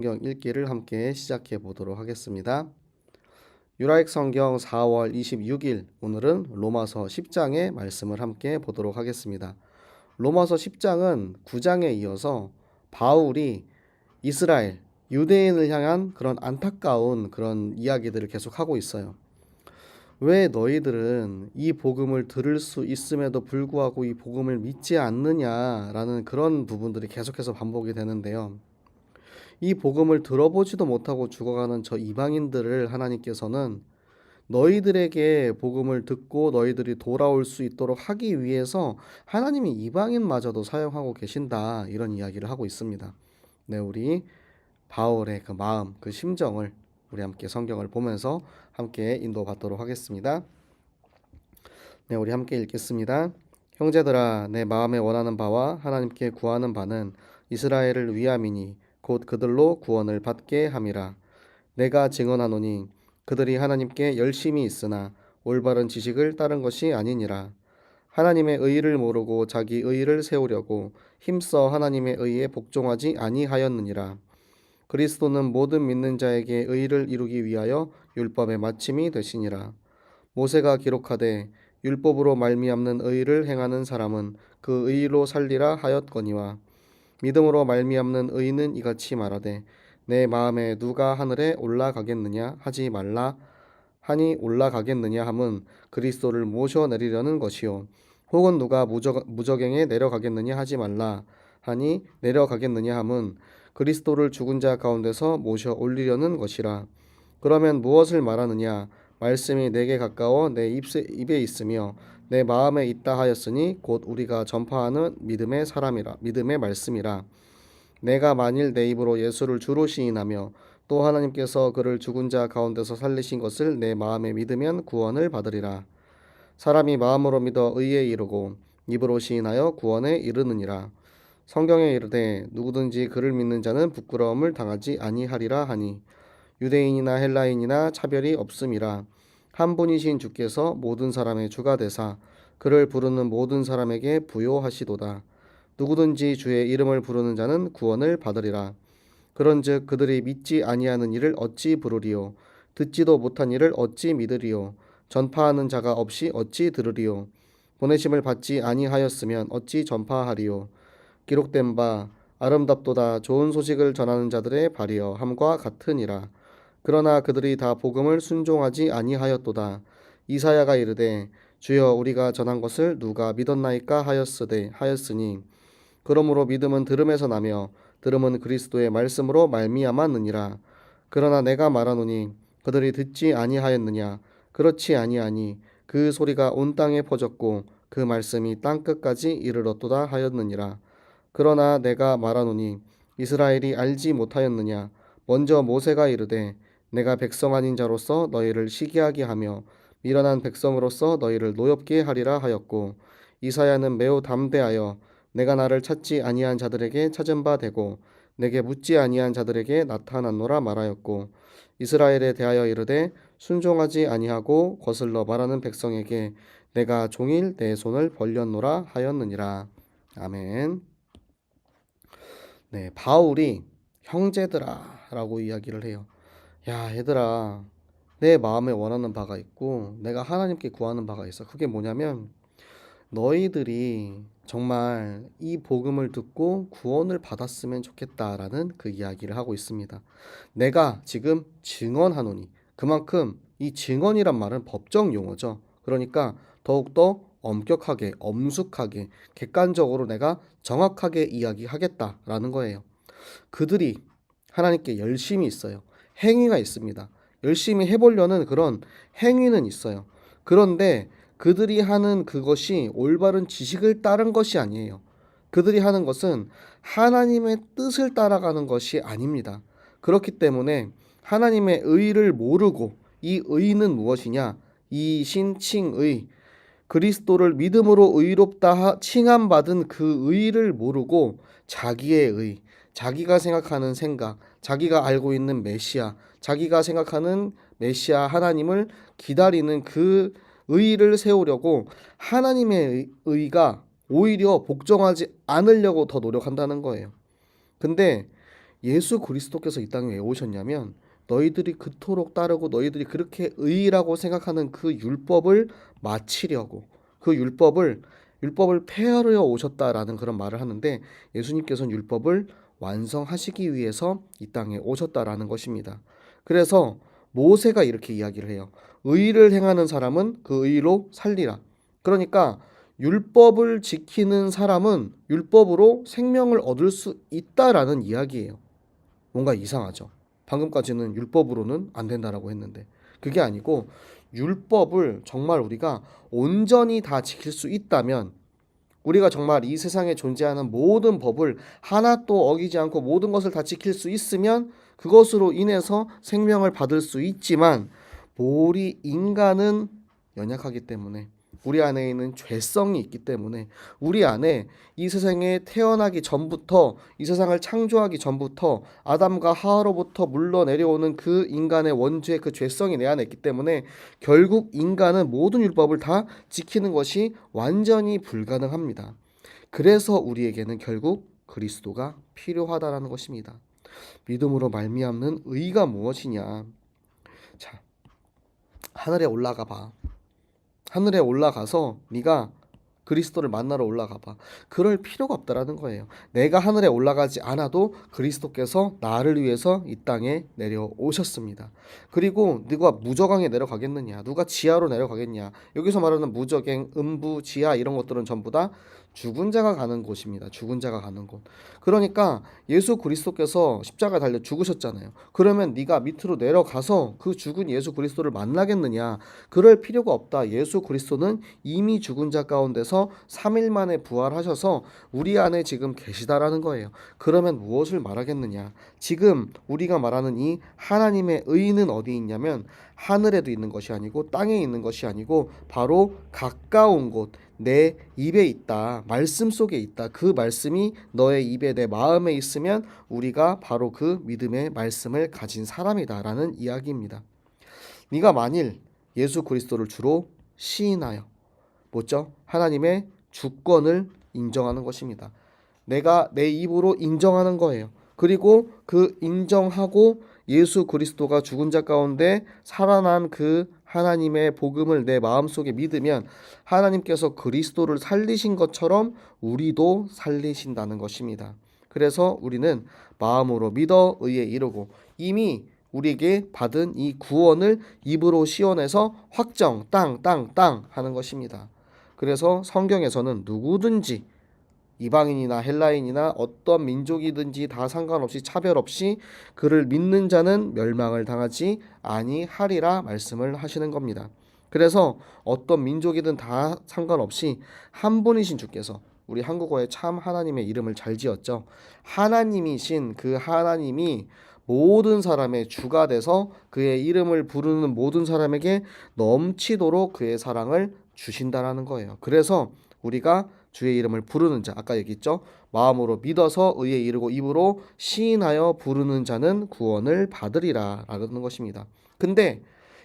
성경 읽기를 함께 시작해 보도록 하겠습니다. 유라익 성경 4월 26일 오늘은 로마서 10장의 말씀을 함께 보도록 하겠습니다. 로마서 10장은 9장에 이어서 바울이 이스라엘, 유대인을 향한 그런 안타까운 그런 이야기들을 계속하고 있어요. 왜 너희들은 이 복음을 들을 수 있음에도 불구하고 이 복음을 믿지 않느냐라는 그런 부분들이 계속해서 반복이 되는데요. 이 복음을 들어보지도 못하고 죽어가는 저 이방인들을 하나님께서는 너희들에게 복음을 듣고 너희들이 돌아올 수 있도록 하기 위해서 하나님이 이방인마저도 사용하고 계신다, 이런 이야기를 하고 있습니다. 네, 우리 바울의 그 마음, 그 심정을 우리 함께 성경을 보면서 함께 인도받도록 하겠습니다. 네, 우리 함께 읽겠습니다. 형제들아, 내 마음에 원하는 바와 하나님께 구하는 바는 이스라엘을 위함이니 곧 그들로 구원을 받게 함이라. 내가 증언하노니 그들이 하나님께 열심히 있으나 올바른 지식을 따른 것이 아니니라. 하나님의 의의를 모르고 자기 의의를 세우려고 힘써 하나님의 의의에 복종하지 아니하였느니라. 그리스도는 모든 믿는 자에게 의의를 이루기 위하여 율법의 마침이 되시니라. 모세가 기록하되 율법으로 말미암는 의의를 행하는 사람은 그 의의로 살리라 하였거니와 믿음으로 말미암는 의인은 이같이 말하되 내 마음에 누가 하늘에 올라가겠느냐 하지 말라 하니 올라가겠느냐 함은 그리스도를 모셔 내리려는 것이요 혹은 누가 무저갱에 내려가겠느냐 하지 말라 하니 내려가겠느냐 함은 그리스도를 죽은 자 가운데서 모셔 올리려는 것이라. 그러면 무엇을 말하느냐? 말씀이 내게 가까워 내 입에 있으며 내 마음에 있다 하였으니 곧 우리가 전파하는 믿음의 말씀이라. 내가 만일 내 입으로 예수를 주로 시인하며 또 하나님께서 그를 죽은 자 가운데서 살리신 것을 내 마음에 믿으면 구원을 받으리라. 사람이 마음으로 믿어 의에 이르고 입으로 시인하여 구원에 이르느니라. 성경에 이르되 누구든지 그를 믿는 자는 부끄러움을 당하지 아니하리라 하니 유대인이나 헬라인이나 차별이 없음이라. 한 분이신 주께서 모든 사람의 주가 되사 그를 부르는 모든 사람에게 부요하시도다. 누구든지 주의 이름을 부르는 자는 구원을 받으리라. 그런즉 그들이 믿지 아니하는 일을 어찌 부르리요? 듣지도 못한 일을 어찌 믿으리요? 전파하는 자가 없이 어찌 들으리요? 보내심을 받지 아니하였으면 어찌 전파하리요? 기록된 바 아름답도다 좋은 소식을 전하는 자들의 발이여 함과 같으니라. 그러나 그들이 다 복음을 순종하지 아니하였도다. 이사야가 이르되 주여 우리가 전한 것을 누가 믿었나이까 하였으니 그러므로 믿음은 들음에서 나며 들음은 그리스도의 말씀으로 말미암았느니라. 그러나 내가 말하노니 그들이 듣지 아니하였느냐? 그렇지 아니하니 그 소리가 온 땅에 퍼졌고 그 말씀이 땅 끝까지 이르렀도다 하였느니라. 그러나 내가 말하노니 이스라엘이 알지 못하였느냐? 먼저 모세가 이르되 내가 백성 아닌 자로서 너희를 시기하게 하며 미련한 백성으로서 너희를 노엽게 하리라 하였고 이사야는 매우 담대하여 내가 나를 찾지 아니한 자들에게 찾은 바 되고 내게 묻지 아니한 자들에게 나타났노라 말하였고 이스라엘에 대하여 이르되 순종하지 아니하고 거슬러 말하는 백성에게 내가 종일 내 손을 벌렸노라 하였느니라. 아멘. 네, 바울이 형제들아라고 이야기를 해요. 야, 얘들아, 내 마음에 원하는 바가 있고 내가 하나님께 구하는 바가 있어. 그게 뭐냐면 너희들이 정말 이 복음을 듣고 구원을 받았으면 좋겠다라는 그 이야기를 하고 있습니다. 내가 지금 증언하노니, 그만큼 이 증언이란 말은 법정 용어죠. 그러니까 더욱더 엄격하게, 엄숙하게, 객관적으로 내가 정확하게 이야기하겠다라는 거예요. 그들이 하나님께 열심히 있어요. 행위가 있습니다. 열심히 해보려는 그런 행위는 있어요. 그런데 그들이 하는 그것이 올바른 지식을 따른 것이 아니에요. 그들이 하는 것은 하나님의 뜻을 따라가는 것이 아닙니다. 그렇기 때문에 하나님의 의를 모르고, 이 의는 무엇이냐? 이 신칭의, 그리스도를 믿음으로 의롭다 칭함받은 그 의를 모르고 자기의 의, 자기가 생각하는 생각, 자기가 알고 있는 메시아, 자기가 생각하는 메시아 하나님을 기다리는 그 의를 세우려고 하나님의 의가 오히려 복종하지 않으려고 더 노력한다는 거예요. 근데 예수 그리스도께서 이 땅에 왜 오셨냐면 너희들이 그토록 따르고 너희들이 그렇게 의라고 생각하는 그 율법을 마치려고, 그 율법을 폐하려 오셨다라는 그런 말을 하는데, 예수님께서는 율법을 완성하시기 위해서 이 땅에 오셨다라는 것입니다. 그래서 모세가 이렇게 이야기를 해요. 의를 행하는 사람은 그 의로 살리라. 그러니까 율법을 지키는 사람은 율법으로 생명을 얻을 수 있다라는 이야기예요. 뭔가 이상하죠. 방금까지는 율법으로는 안 된다라고 했는데, 그게 아니고 율법을 정말 우리가 온전히 다 지킬 수 있다면, 우리가 정말 이 세상에 존재하는 모든 법을 하나도 어기지 않고 모든 것을 다 지킬 수 있으면 그것으로 인해서 생명을 받을 수 있지만, 우리 인간은 연약하기 때문에, 우리 안에 있는 죄성이 있기 때문에, 우리 안에 이 세상에 태어나기 전부터, 이 세상을 창조하기 전부터 아담과 하와로부터 물러 내려오는 그 인간의 원죄의 그 죄성이 내 안에 있기 때문에 결국 인간은 모든 율법을 다 지키는 것이 완전히 불가능합니다. 그래서 우리에게는 결국 그리스도가 필요하다라는 것입니다. 믿음으로 말미암는 의가 무엇이냐? 자, 하늘에 올라가 봐. 하늘에 올라가서 네가 그리스도를 만나러 올라가 봐. 그럴 필요가 없다라는 거예요. 내가 하늘에 올라가지 않아도 그리스도께서 나를 위해서 이 땅에 내려오셨습니다. 그리고 누가 무저강에 내려가겠느냐? 누가 지하로 내려가겠냐? 여기서 말하는 무저갱, 음부, 지하 이런 것들은 전부 다 죽은 자가 가는 곳입니다. 죽은 자가 가는 곳. 그러니까 예수 그리스도께서 십자가에 달려 죽으셨잖아요. 그러면 네가 밑으로 내려가서 그 죽은 예수 그리스도를 만나겠느냐? 그럴 필요가 없다. 예수 그리스도는 이미 죽은 자 가운데서 3일 만에 부활하셔서 우리 안에 지금 계시다라는 거예요. 그러면 무엇을 말하겠느냐? 지금 우리가 말하는 이 하나님의 의는 어디 있냐면 하늘에도 있는 것이 아니고 땅에 있는 것이 아니고 바로 가까운 곳, 내 입에 있다. 말씀 속에 있다. 그 말씀이 너의 입에, 내 마음에 있으면 우리가 바로 그 믿음의 말씀을 가진 사람이다라는 이야기입니다. 네가 만일 예수 그리스도를 주로 시인하여, 뭐죠? 하나님의 주권을 인정하는 것입니다. 내가 내 입으로 인정하는 거예요. 그리고 그 인정하고 예수 그리스도가 죽은 자 가운데 살아난 그 하나님의 복음을 내 마음속에 믿으면 하나님께서 그리스도를 살리신 것처럼 우리도 살리신다는 것입니다. 그래서 우리는 마음으로 믿어 의에 이르고 이미 우리에게 받은 이 구원을 입으로 시원해서 확정, 땅 하는 것입니다. 그래서 성경에서는 누구든지 이방인이나 헬라인이나 어떤 민족이든지 다 상관없이 차별 없이 그를 믿는 자는 멸망을 당하지 아니하리라 말씀을 하시는 겁니다. 그래서 어떤 민족이든 다 상관없이 한 분이신 주께서, 우리 한국어에 참 하나님의 이름을 잘 지었죠. 하나님이신 그 하나님이 모든 사람의 주가 돼서 그의 이름을 부르는 모든 사람에게 넘치도록 그의 사랑을 주신다라는 거예요. 그래서 우리가 주의 이름을 부르는 자, 아까 얘기했죠. 마음으로 믿어서 의에 이르고 입으로 시인하여 부르는 자는 구원을 받으리라 라는 것입니다. 근데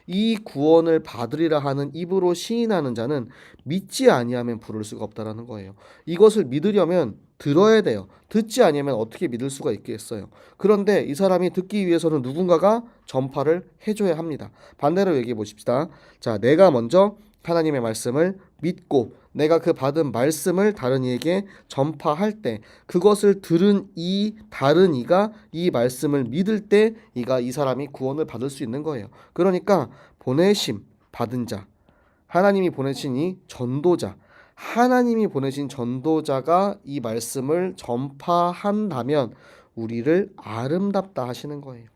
이 구원을 받으리라 하는 입으로 시인하는 자는 믿지 아니하면 부를 수가 없다라는 거예요. 이것을 믿으려면 들어야 돼요. 듣지 아니하면 어떻게 믿을 수가 있겠어요. 그런데 이 사람이 듣기 위해서는 누군가가 전파를 해줘야 합니다. 반대로 얘기해 보십시다. 자, 내가 먼저 하나님의 말씀을 믿고 내가 그 받은 말씀을 다른 이에게 전파할 때, 그것을 들은 이 다른 이가 이 말씀을 믿을 때 이 사람이 구원을 받을 수 있는 거예요. 그러니까 보내심 받은 자, 하나님이 보내신 이 전도자, 하나님이 보내신 전도자가 이 말씀을 전파한다면 우리를 아름답다 하시는 거예요.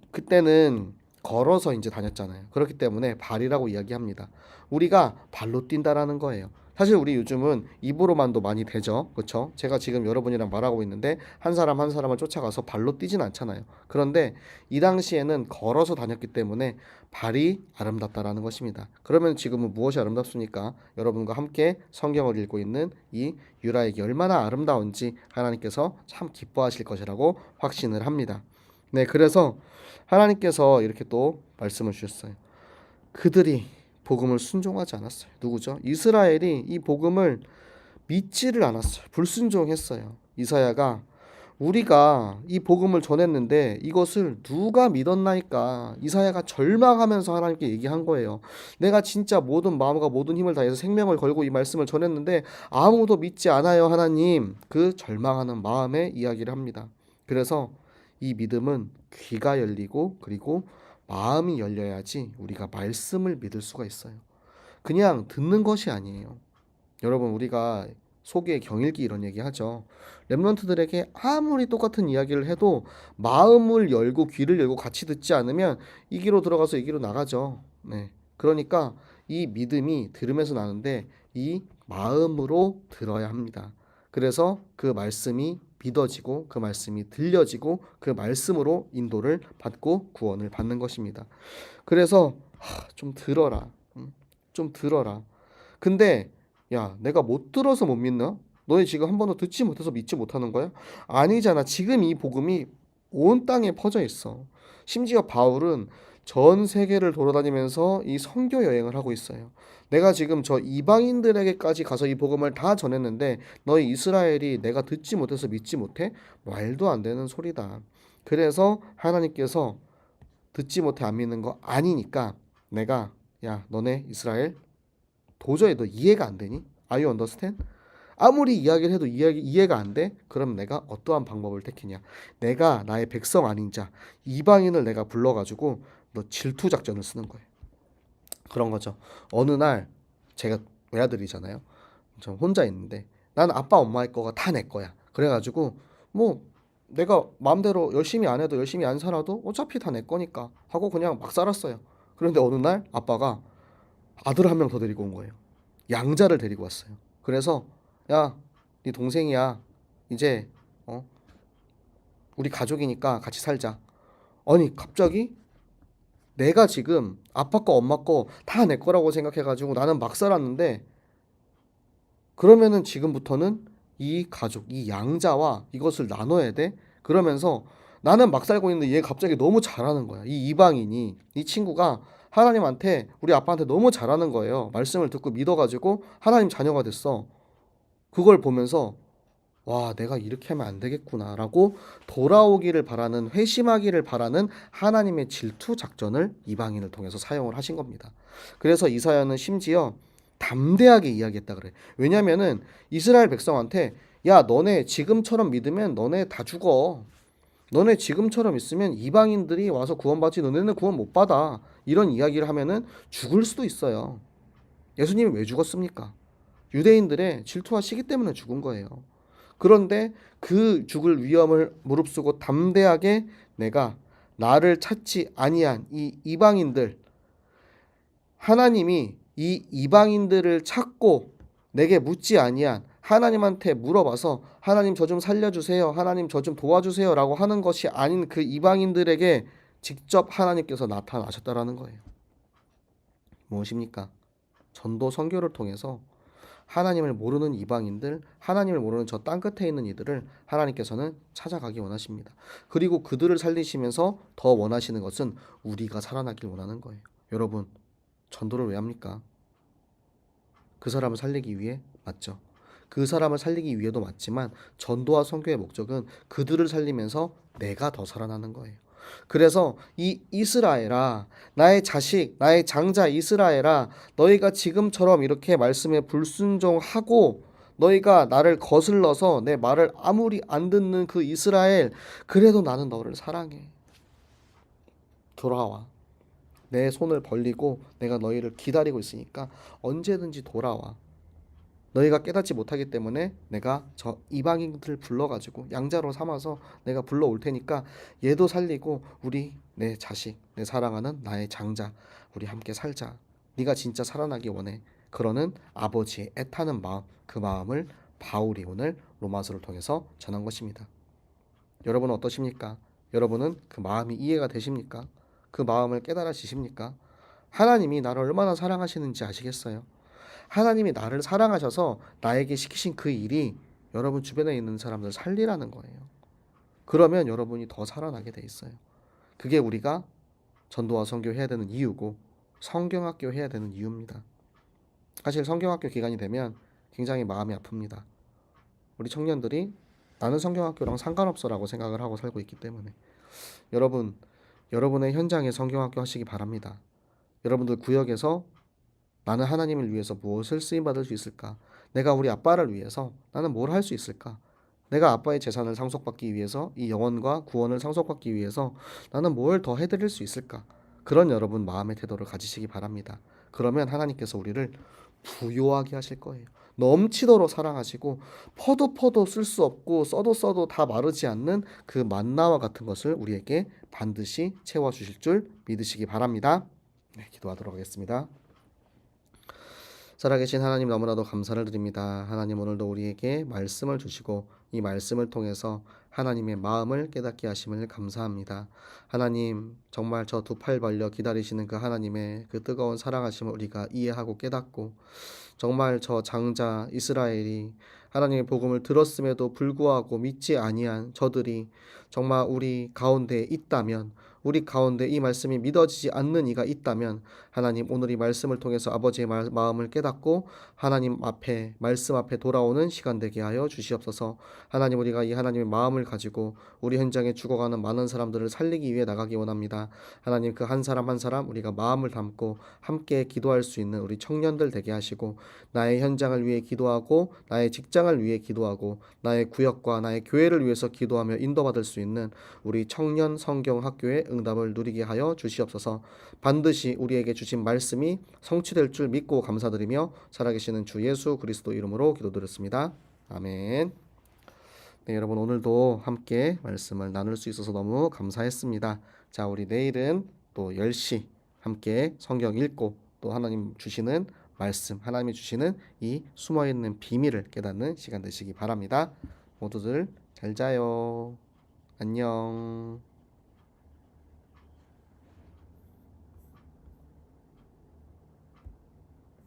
그때는 걸어서 이제 다녔잖아요. 그렇기 때문에 발이라고 이야기합니다. 우리가 발로 뛴다라는 거예요. 사실 우리 요즘은 입으로만도 많이 되죠. 그렇죠? 제가 지금 여러분이랑 말하고 있는데 한 사람 한 사람을 쫓아가서 발로 뛰진 않잖아요. 그런데 이 당시에는 걸어서 다녔기 때문에 발이 아름답다라는 것입니다. 그러면 지금은 무엇이 아름답습니까? 여러분과 함께 성경을 읽고 있는 이 유라에게 얼마나 아름다운지 하나님께서 참 기뻐하실 것이라고 확신을 합니다. 네, 그래서 하나님께서 이렇게 또 말씀을 주셨어요. 그들이 복음을 순종하지 않았어요. 누구죠? 이스라엘이 이 복음을 믿지를 않았어요. 불순종했어요. 이사야가 우리가 이 복음을 전했는데 이것을 누가 믿었나이까? 이사야가 절망하면서 하나님께 얘기한 거예요. 내가 진짜 모든 마음과 모든 힘을 다해서 생명을 걸고 이 말씀을 전했는데 아무도 믿지 않아요, 하나님. 그 절망하는 마음의 이야기를 합니다. 그래서 이 믿음은 귀가 열리고 그리고 마음이 열려야지 우리가 말씀을 믿을 수가 있어요. 그냥 듣는 것이 아니에요. 여러분, 우리가 소기의 경일기 이런 얘기 하죠. 렘넌트들에게 아무리 똑같은 이야기를 해도 마음을 열고 귀를 열고 같이 듣지 않으면 이 귀로 들어가서 이 귀로 나가죠. 네. 그러니까 이 믿음이 들으면서 나는데 이 마음으로 들어야 합니다. 그래서 그 말씀이 믿어지고 그 말씀이 들려지고 그 말씀으로 인도를 받고 구원을 받는 것입니다. 그래서 좀 들어라. 좀 들어라. 근데 야, 내가 못 들어서 못 믿나? 너희 지금 한 번도 듣지 못해서 믿지 못하는 거야? 아니잖아. 지금 이 복음이 온 땅에 퍼져 있어. 심지어 바울은 전 세계를 돌아다니면서 이 선교 여행을 하고 있어요. 내가 지금 저 이방인들에게까지 가서 이 복음을 다 전했는데 너희 이스라엘이 내가 듣지 못해서 믿지 못해? 말도 안 되는 소리다. 그래서 하나님께서 듣지 못해 안 믿는 거 아니니까 내가 야, 너네 이스라엘 도저히 너 이해가 안 되니? Are you understand? 아무리 이야기를 해도 이해가 안 돼? 그럼 내가 어떠한 방법을 택했냐? 내가 나의 백성 아닌 자, 이방인을 내가 불러가지고 너 질투 작전을 쓰는 거예요. 그런 거죠. 어느 날 제가 외아들이잖아요. 저 혼자 있는데 난 아빠 엄마의 거가 다 내 거야. 그래가지고 뭐 내가 마음대로 열심히 안 해도 열심히 안 살아도 어차피 다 내 거니까 하고 그냥 막 살았어요. 그런데 어느 날 아빠가 아들 한 명 더 데리고 온 거예요. 양자를 데리고 왔어요. 그래서 야, 네 동생이야. 이제 우리 가족이니까 같이 살자. 아니 갑자기 내가 지금 아빠 거 엄마 거 다 내 거라고 생각해가지고 나는 막 살았는데 그러면은 지금부터는 이 가족, 이 양자와 이것을 나눠야 돼? 그러면서 나는 막 살고 있는데 얘 갑자기 너무 잘하는 거야. 이 이방인이, 이 친구가 하나님한테, 우리 아빠한테 너무 잘하는 거예요. 말씀을 듣고 믿어가지고 하나님 자녀가 됐어. 그걸 보면서 와, 내가 이렇게 하면 안 되겠구나라고 돌아오기를 바라는, 회심하기를 바라는 하나님의 질투 작전을 이방인을 통해서 사용을 하신 겁니다. 그래서 이사야는 심지어 담대하게 이야기했다 그래. 왜냐면은 이스라엘 백성한테 야, 너네 지금처럼 믿으면 너네 다 죽어. 너네 지금처럼 있으면 이방인들이 와서 구원받지 너네는 구원 못 받아. 이런 이야기를 하면은 죽을 수도 있어요. 예수님이 왜 죽었습니까? 유대인들의 질투와 시기 때문에 죽은 거예요. 그런데 그 죽을 위험을 무릅쓰고 담대하게 내가 나를 찾지 아니한 이 이방인들, 하나님이 이 이방인들을 찾고 내게 묻지 아니한 하나님한테 물어봐서 하나님 저 좀 살려주세요. 하나님 저 좀 도와주세요. 라고 하는 것이 아닌 그 이방인들에게 직접 하나님께서 나타나셨다라는 거예요. 무엇입니까? 전도 선교를 통해서 하나님을 모르는 이방인들, 하나님을 모르는 저 땅 끝에 있는 이들을 하나님께서는 찾아가기 원하십니다. 그리고 그들을 살리시면서 더 원하시는 것은 우리가 살아나길 원하는 거예요. 여러분, 전도를 왜 합니까? 그 사람을 살리기 위해 맞죠. 그 사람을 살리기 위해도 맞지만 전도와 선교의 목적은 그들을 살리면서 내가 더 살아나는 거예요. 그래서 이 이스라엘아, 나의 자식, 나의 장자 이스라엘아, 너희가 지금처럼 이렇게 말씀에 불순종하고 너희가 나를 거슬러서 내 말을 아무리 안 듣는 그 이스라엘, 그래도 나는 너를 사랑해. 돌아와. 내 손을 벌리고 내가 너희를 기다리고 있으니까 언제든지 돌아와. 너희가 깨닫지 못하기 때문에 내가 저 이방인들을 불러가지고 양자로 삼아서 내가 불러올 테니까 얘도 살리고 우리 내 자식, 내 사랑하는 나의 장자 우리 함께 살자. 네가 진짜 살아나기 원해. 그러는 아버지의 애타는 마음, 그 마음을 바울이 오늘 로마서를 통해서 전한 것입니다. 여러분은 어떠십니까? 여러분은 그 마음이 이해가 되십니까? 그 마음을 깨달아지십니까? 하나님이 나를 얼마나 사랑하시는지 아시겠어요? 하나님이 나를 사랑하셔서 나에게 시키신 그 일이 여러분 주변에 있는 사람들 살리라는 거예요. 그러면 여러분이 더 살아나게 돼 있어요. 그게 우리가 전도와 선교 해야 되는 이유고 성경학교 해야 되는 이유입니다. 사실 성경학교 기간이 되면 굉장히 마음이 아픕니다. 우리 청년들이 나는 성경학교랑 상관없어라고 생각을 하고 살고 있기 때문에 여러분, 여러분의 현장에 성경학교 하시기 바랍니다. 여러분들 구역에서 나는 하나님을 위해서 무엇을 쓰임받을 수 있을까? 내가 우리 아빠를 위해서 나는 뭘 할 수 있을까? 내가 아빠의 재산을 상속받기 위해서, 이 영혼과 구원을 상속받기 위해서 나는 뭘 더 해드릴 수 있을까? 그런 여러분 마음의 태도를 가지시기 바랍니다. 그러면 하나님께서 우리를 부요하게 하실 거예요. 넘치도록 사랑하시고 퍼도 쓸 수 없고 써도 다 마르지 않는 그 만나와 같은 것을 우리에게 반드시 채워주실 줄 믿으시기 바랍니다. 네, 기도하도록 하겠습니다. 살아계신 하나님 너무나도 감사를 드립니다. 하나님 오늘도 우리에게 말씀을 주시고 이 말씀을 통해서 하나님의 마음을 깨닫게 하심을 감사합니다. 하나님 정말 저 두 팔 벌려 기다리시는 그 하나님의 그 뜨거운 사랑하심을 우리가 이해하고 깨닫고 정말 저 장자 이스라엘이 하나님의 복음을 들었음에도 불구하고 믿지 아니한 저들이 정말 우리 가운데 있다면 우리 가운데 이 말씀이 믿어지지 않는 이가 있다면 하나님 오늘 이 말씀을 통해서 아버지의 마음을 깨닫고 하나님 앞에 말씀 앞에 돌아오는 시간 되게 하여 주시옵소서. 하나님 우리가 이 하나님의 마음을 가지고 우리 현장에 죽어가는 많은 사람들을 살리기 위해 나가기 원합니다. 하나님 그 한 사람 한 사람 우리가 마음을 담고 함께 기도할 수 있는 우리 청년들 되게 하시고 나의 현장을 위해 기도하고 나의 직장을 위해 기도하고 나의 구역과 나의 교회를 위해서 기도하며 인도받을 수 있는 우리 청년 성경 학교의 응답을 누리게 하여 주시옵소서. 반드시 우리에게 주신 말씀이 성취될 줄 믿고 감사드리며 살아계시는 주 예수 그리스도 이름으로 기도드렸습니다. 아멘. 네, 여러분 오늘도 함께 말씀을 나눌 수 있어서 너무 감사했습니다. 자, 우리 내일은 또 10시 함께 성경 읽고 또 하나님 주시는 말씀, 하나님이 주시는 이 숨어있는 비밀을 깨닫는 시간 되시기 바랍니다. 모두들 잘 자요. 안녕.